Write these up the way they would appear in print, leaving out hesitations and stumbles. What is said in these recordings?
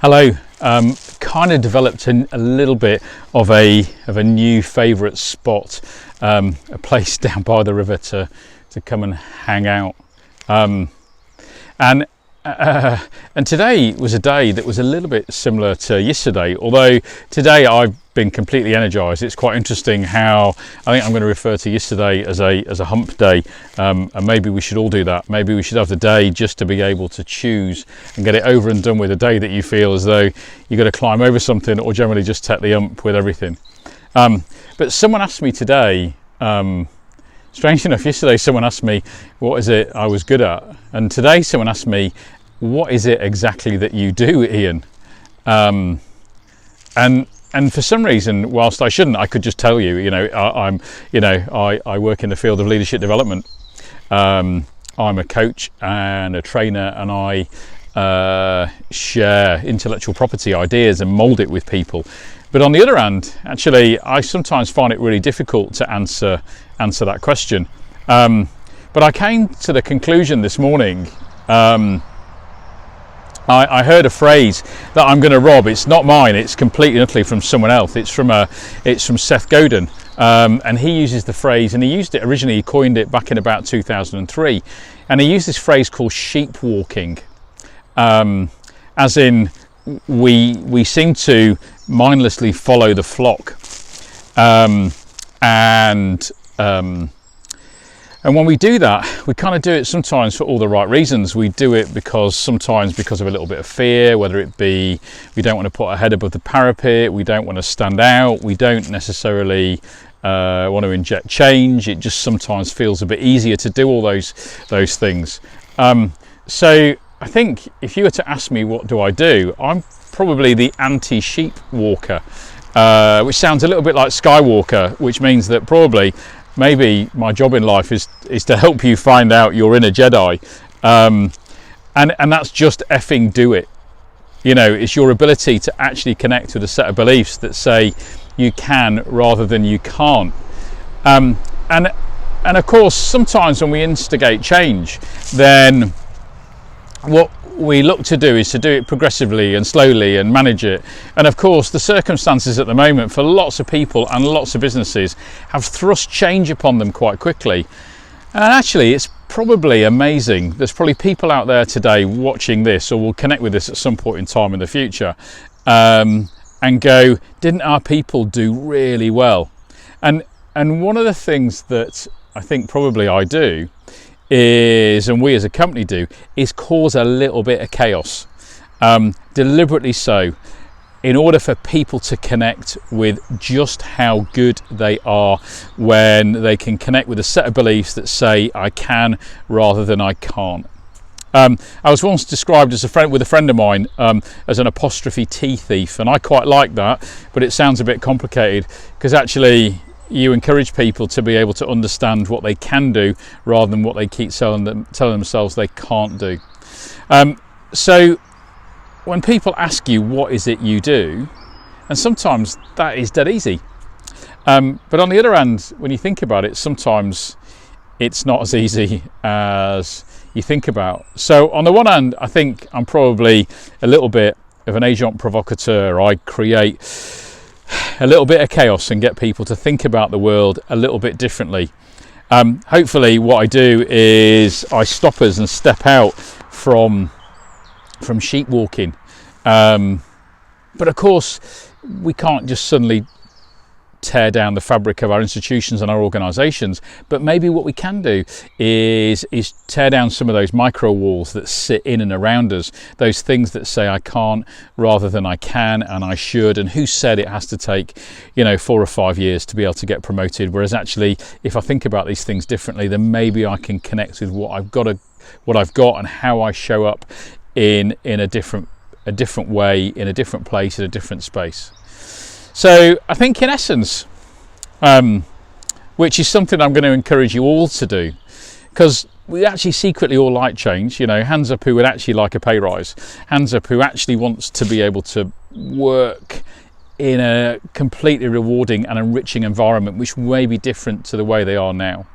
Hello. Kind of developed a little bit of a new favourite spot, a place down by the river to come and hang out. And today was a day that was a little bit similar to yesterday, although today I've been completely energised. It's quite interesting how I think I'm going to refer to yesterday as a hump day, and maybe we should all do that. Maybe we should have the day just to be able to choose and get it over and done with, a day that you feel as though you've got to climb over something or generally just take the hump with everything. But someone asked me today, strangely enough, yesterday someone asked me what is it I was good at, and today someone asked me what is it exactly that you do, Ian? And for some reason, whilst I shouldn't, I could just tell you. I work in the field of leadership development. I'm a coach and a trainer, and I share intellectual property ideas and mould it with people. But on the other hand, actually, I sometimes find it really difficult to answer that question. But I came to the conclusion this morning. I heard a phrase that I'm going to rob. It's not mine. It's completely and utterly from someone else. It's from Seth Godin, and he uses the phrase, and he used it originally. He coined it back in about 2003, and he used this phrase called sheep walking, as in we seem to mindlessly follow the flock, and when we do that, we kind of do it sometimes for all the right reasons. We do it sometimes because of a little bit of fear, whether it be we don't want to put our head above the parapet, we don't want to stand out, we don't necessarily want to inject change. It just sometimes feels a bit easier to do all those things. So I think if you were to ask me what do I do, I'm probably the anti-sheep walker, which sounds a little bit like Skywalker, which means that maybe my job in life is to help you find out your inner Jedi, and that's just effing do it. It's your ability to actually connect with a set of beliefs that say you can rather than you can't. And of course, sometimes when we instigate change, then what we look to do is to do it progressively and slowly and manage it. And of course, the circumstances at the moment for lots of people and lots of businesses have thrust change upon them quite quickly. And actually, it's probably amazing. There's probably people out there today watching this or will connect with this at some point in time in the future, and go, didn't our people do really well? And one of the things that I think probably I do is, and we as a company do, is cause a little bit of chaos, deliberately so, in order for people to connect with just how good they are when they can connect with a set of beliefs that say I can rather than I can't. I was once described with a friend of mine as an apostrophe T thief, and I quite like that, but it sounds a bit complicated, because actually you encourage people to be able to understand what they can do rather than what they keep telling themselves they can't do. So when people ask you what is it you do, and sometimes that is dead easy, but on the other hand, when you think about it, sometimes it's not as easy as you think about. So on the one hand, I think I'm probably a little bit of an agent provocateur. I create a little bit of chaos and get people to think about the world a little bit differently. Hopefully what I do is I stop us and step out from sheep walking. But of course, we can't just suddenly tear down the fabric of our institutions and our organisations, but maybe what we can do is tear down some of those micro walls that sit in and around us, those things that say I can't rather than I can and I should, and who said it has to take 4 or 5 years to be able to get promoted, whereas actually if I think about these things differently, then maybe I can connect with what I've got and how I show up in a different way, in a different place, in a different space. So I think in essence, which is something I'm going to encourage you all to do, because we actually secretly all like change. Hands up who would actually like a pay rise. Hands up who actually wants to be able to work in a completely rewarding and enriching environment which may be different to the way they are now.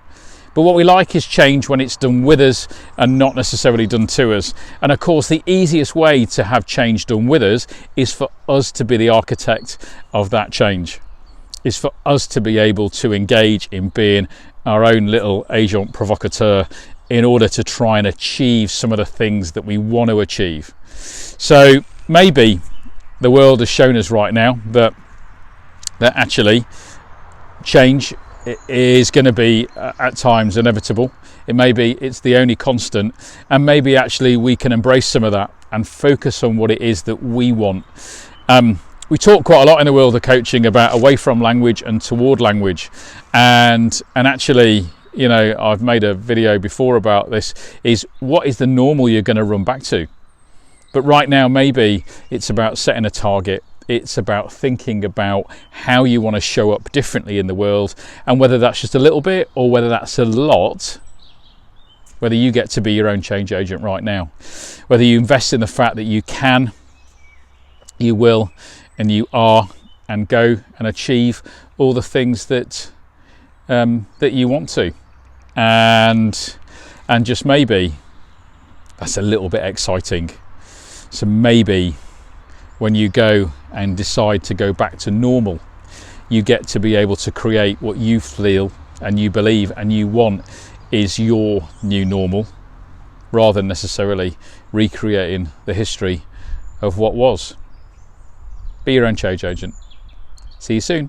But what we like is change when it's done with us and not necessarily done to us. And of course, the easiest way to have change done with us is for us to be the architect of that change, is for us to be able to engage in being our own little agent provocateur in order to try and achieve some of the things that we want to achieve. So maybe the world has shown us right now that actually change is going to be at times inevitable. It's the only constant, and maybe actually we can embrace some of that and focus on what it is that we want. We talk quite a lot in the world of coaching about away from language and toward language, and actually, you know, I've made a video before about this, is what is the normal you're going to run back to. But right now, maybe it's about setting a target. It's about thinking about how you want to show up differently in the world, and whether that's just a little bit or whether that's a lot, whether you get to be your own change agent right now, whether you invest in the fact that you can, you will, and you are, and go and achieve all the things that that you want to, and just maybe that's a little bit exciting. So maybe when you go and decide to go back to normal, you get to be able to create what you feel and you believe and you want is your new normal, rather than necessarily recreating the history of what was. Be your own change agent. See you soon.